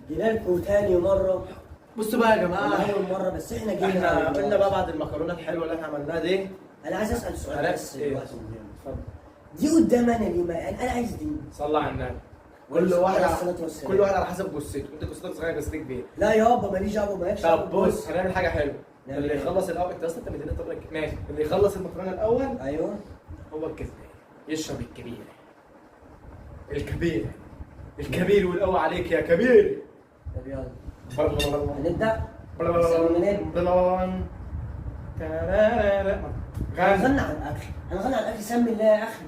جينا لكم تاني مره. بصوا بقى يا جماعه، اول مره بس احنا جينا. احنا قلنا بقى بعد المكرونه الحلوه اللي احنا عملناها دي. انا عايز اسال سؤال بس إيه؟ دلوقتي مهم. اتفضل. دي قدام انا ليه؟ يعني انا عايز دي. صلى على النبي. كل واحد على حسب جثته، انت جثتك صغيره جثتك كبيره. لا يابا ماليش دعوه، مالكش طب دعوة. بص هنعمل حاجه حلوه. نعمل اللي إيه؟ يخلص الاول، انت اصلا انت مديني طبق ماشي، اللي يخلص المكرونه الاول ايوه هو الكسبان، يشرب الكبير. الكبير الكبير والاول عليك يا كبير. طب يلا هنبدا. هنغني عن الاكل، هنغني عن الاكل. سمي الله يا اخي،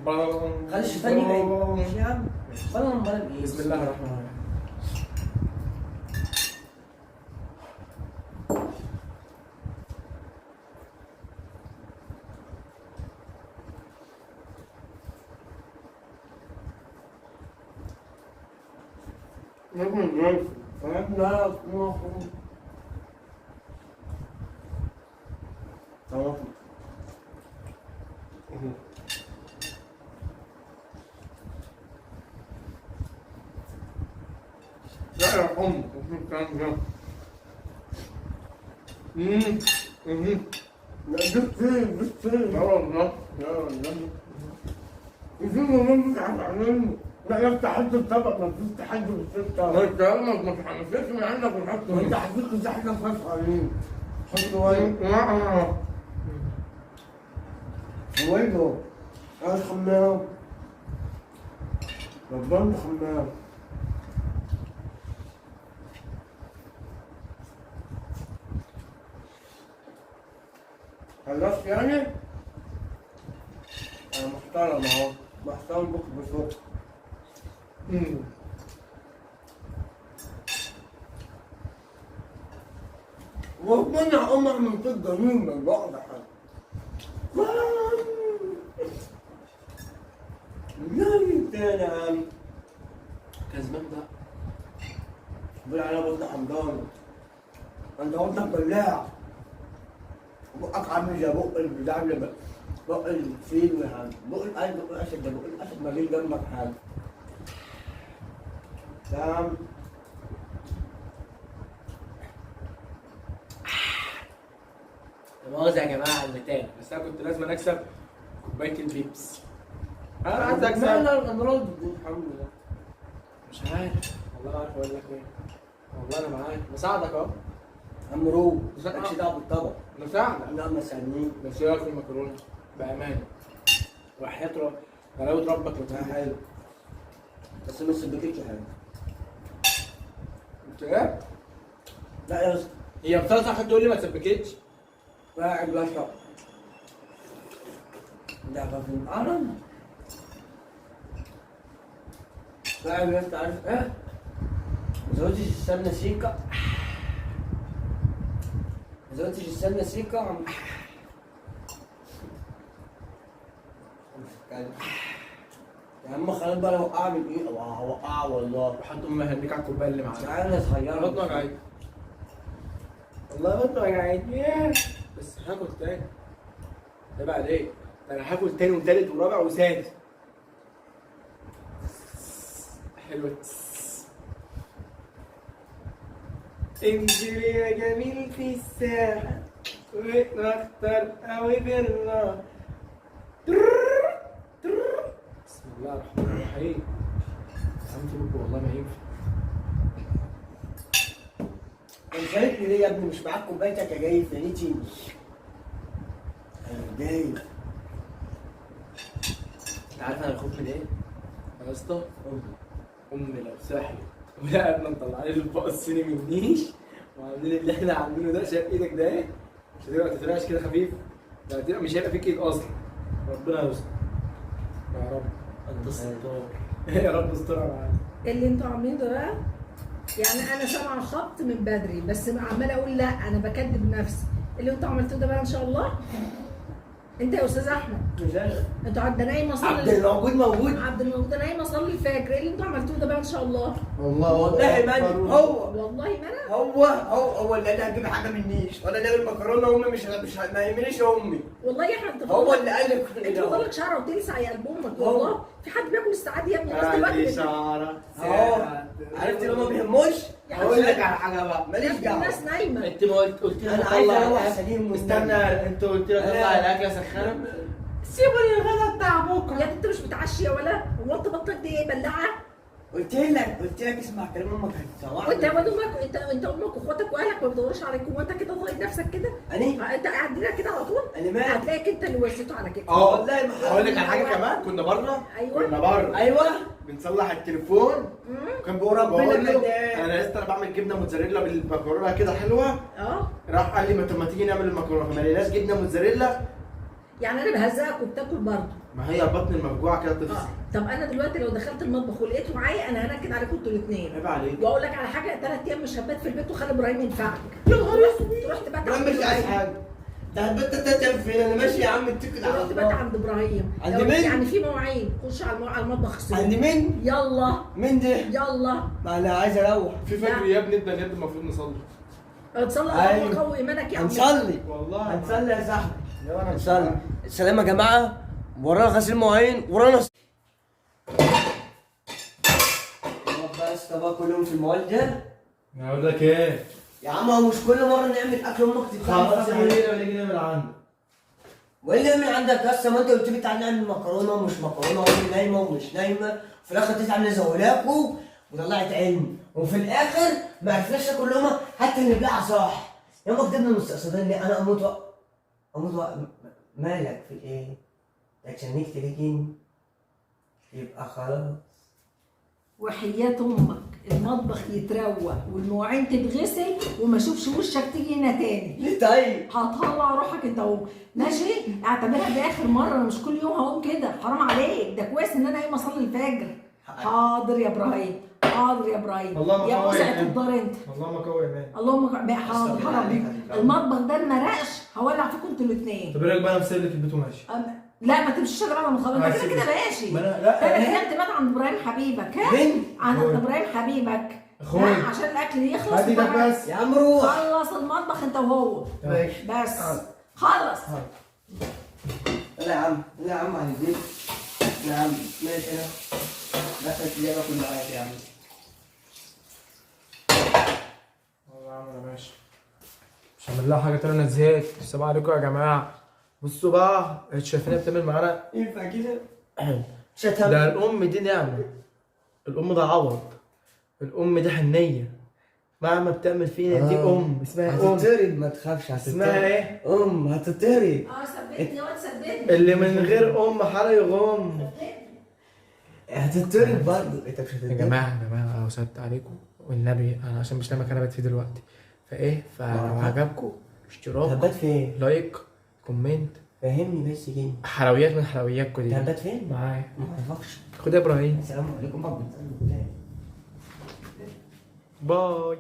خلي الشيطان يبعد. ماشي يا عم، خلينا نبارك ايه. بسم الله الرحمن الرحيم. لا يا أم الكلام ده. جبت فين؟ لا والله لا والله. لا يفتح حد الطبق، ما تفتح حد بالسلطه. ما انت ما تحمسش من عندك ونحط وانت حقيقي دي حاجه فاتحه عليك. حط وين؟ وينه؟ عايز خمام. ربنا خمام. خلصت يعني؟ أنا محترم أهو، محترم بك بسوق. ربنا عمر من كل جميل من بعض حاجة. جميل تاني يا عم. كسبان ده. قول على بطن حمضان. انت بطنك بلاع. بقك عامل زي بق البتاع اللي بق الفيل وحاجة. بق القلب، بق الاسد ده، بق الاسد ما جاش جنبك حاجة. تمام. مؤاخذة يا جماعة على المثال، بس أنا كنت لازم أكسب كوباية البيبس. أنا عايز أكسب. لا الأمراض الحمد لله. مش عارف، والله ما عارف أقول لك إيه. والله أنا معاك، بساعدك أهو. عم روح، مالكش دعوة بالطبق. بساعدك. لا ما سألنيش. بس إيه رأيك في المكرونة؟ بأمانة. وحياة غلاوة ربك لا حلو. بس ما سبكتش حاجة. أنت إيه؟ لا يا اسطى. هي بصراحة صح تقول لي ما تسبكتش؟ قاعد بشرب. ده في القرن. قاعد يا اسطى عارف ايه؟ ما زودتش السمنة سيكة. ما زودتش السمنة سيكة عم. يا عم خلاص بقى، لو اعمل ايه؟ اوقعها والله. وحط أم هنيك على الكوباية اللي معاك. تعالى صغيرة. بطنك وجعتني. والله بطني وجعتني. بس هاكل تاني. عيب عليك. أنا هاكل تاني وتالت ورابع وسادس. حلوة. انزل يا جميل في الساحة ونختار قوي بالله. بسم الله الرحمن الرحيم. عم والله ما ينفع. انت شايفني ليه يا ابني؟ مش معاك كوبايتك يا جاي ثانيتي. انا جاي. انت عارف انا الخوف من ايه؟ يا اسطى امي لو صحيت ولقينا مطلعين الفوق الصيني من النيش وعاملين اللي احنا عاملينه ده، شايف ايدك ده ايه؟ مش هتبقى تترعش كده خفيف، لا هتبقى مش هيبقى فيك ايد اصلا. ربنا يستر يا رب. انت الستار. يا رب استرها معانا. اللي انتوا عاملينه ده بقى، يعني انا سامعه خبط من بدري بس عماله اقول لا انا بكذب نفسي. اللي انتوا عملتوه ده بقى ان شاء الله. انت يا استاذ احمد، انتوا عبد نايم اصلي. عبد الموجود موجود. عبد الموجود نايم اصلي الفجر. ايه اللي انتوا عملتوه ده بقى ان شاء الله؟ والله ماني هو. والله ما انا. هو اللي انا هجيب حاجه منيش ولا جايب المكرونه. امي مش ما يهمنيش امي. والله يا احمد انت هو اللي قال لك كل انت ده. فاضلك شعره وتلسع يا قلب امك. والله في حد بياكل الساعات دي يا ابني؟ قصدي عندي وجبه. شعرة اهو عرفت لو ما بيهموش يا هقول لك حبيبي. على حاجه بقى ماليش دعوه. الناس نايمه. انت ما قلت لي انا عايز طلع اروح الأكل. سليم استنى، انت قلت لي طلع الاكل اسخنه. سيبوا لي الغدا بتاع بكره. يا انت مش متعشي يا ولا؟ هو انت بطنك دي ايه بلاعه؟ قلت لك اسمع كلام امك هتسوحني. وانت يا واد امك انت امك واخواتك واهلك ما بيدوروش عليك، هو انت كده طايق نفسك كده؟ انت قاعد لنا كده على طول؟ انا مالي؟ هتلاقيك انت اللي وزيته على كده. والله ما اقول لك على حاجه كمان، كنا بره. ايوه. كنا بره ايوه بنصلح التليفون. كان بيقول وربنا بقول له كداب. انا لسه بعمل جبنه موتزاريلا بالمكرونه كده حلوه. راح قال لي ما تيجي نعمل المكرونه، فما لقيناش جبنه موتزاريلا. يعني انا بهزقك وبتاكل برضه. ما هي بطن الموجوعه كده تفصل. طب انا دلوقتي لو دخلت المطبخ ولقيته معايا انا هنكد عليكم انتوا الاثنين. عيب عليك. واقول لك على حاجه، 3 ايام مش هبات في البيت وخلي ابراهيم ينفعك. يا نهار اسود. تروح تبات يا عم مش عايز حاجه. ده هتبات تتعب فين؟ انا ماشي يا عم اتكل على تروح تبات الله. عند ابراهيم. عند لو مين؟ يعني في مواعين خش على المطبخ السوري. عند مين؟ يلا مين ده؟ يلا. ما انا عايز اروح. في فجر يا ابني، انت اليد المفروض نصلي. تصلي أيوة. الله قوي ايمانك يا عم. هنصلي والله هنصلي يا صاحبي. هنصلي. السلام يا جماعه، ورانا غسيل مواعين ورانا بس طبعا كل يوم في الموال ده. اقول لك ايه؟ يا عم هو مش كل مره نعمل اكل امك خلاص تتعب. نيجي نعمل عندك. وايه اللي من عندك هسه؟ ما انت قلت لي تعالى نعمل مكرونه ومش مكرونه، وامي نايمه ومش نايمه، وفي الاخر تطلع نزولاكوا وطلعت علم، وفي الاخر ما عرفناش ناكل لقمه حتى نبلعها صح. يا امك جبنا المستقصدين ليه؟ انا اموت مالك في ايه؟ اتشنكت ليكين؟ يبقى خلاص. وحياة امك المطبخ يتروق والمواعين تتغسل وما اشوفش وشك تيجي هنا تاني. ليه طيب؟ هتطلع روحك انت اهو ماشي. اعتبرها دي اخر مره، انا مش كل يوم هقوم كده، حرام عليك. ده كويس ان انا قايمه اصلي الفجر. حاضر يا ابراهيم، حاضر يا ابراهيم. اللهم يا قوي وسعة إيمان. الدار انت. اللهم قوي ايمان. اللهم حاضر حاضر. المطبخ ده المرقش هولع فيكم انتوا الاثنين. طب ايه رايك بقى انا مسلك البيت وماشي؟ لا ما تمشيش يا جماعه، ما خلاص انت كده كده ماشي. ما أنا- لا، 3 ايام تبات عند ابراهيم حبيبك. ها؟ مين؟ عند أخوي. ابراهيم حبيبك. أخوي. ها، عشان الاكل يخلص. هاتي ده وبعد- بس. يا عم روح. خلص المطبخ انت وهو ماشي. بس. خلص. لا يا عم، لا يا عم على البيت. لا يا عم ماشي انا. بس اللعبه كلها معاك يا عم. والله يا عم انا ماشي. مش هعمل لها حاجه تانية، انا زهقت. السلام عليكم يا جماعه. بصوا بقى، انتوا شايفينها بتعمل معانا؟ ينفع كده؟ ده الام دي نعمه. الام ده عوض. الام دي حنيه. مهما بتعمل فينا دي ام، اسمها ام. هتتطرد ما تخافش. اسمها ايه؟ هتتطرد. ثبتني يا واد ثبتني. اللي من غير ام حاله يغم. هتتطرد برضه. انت مش يا هتتطرد. جماعه انا وصلت عليكم والنبي، انا عشان مش لاقي مكان ابات فيه دلوقتي، فايه فلو عجبكم اشتراك، هتبات فين؟ لايك، كومنت. فهمني بس كده. حلويات من حلوياتكم دي. هتبات فين؟ معايا. ما اعرفكش. خد يا ابراهيم. السلام عليكم. باي.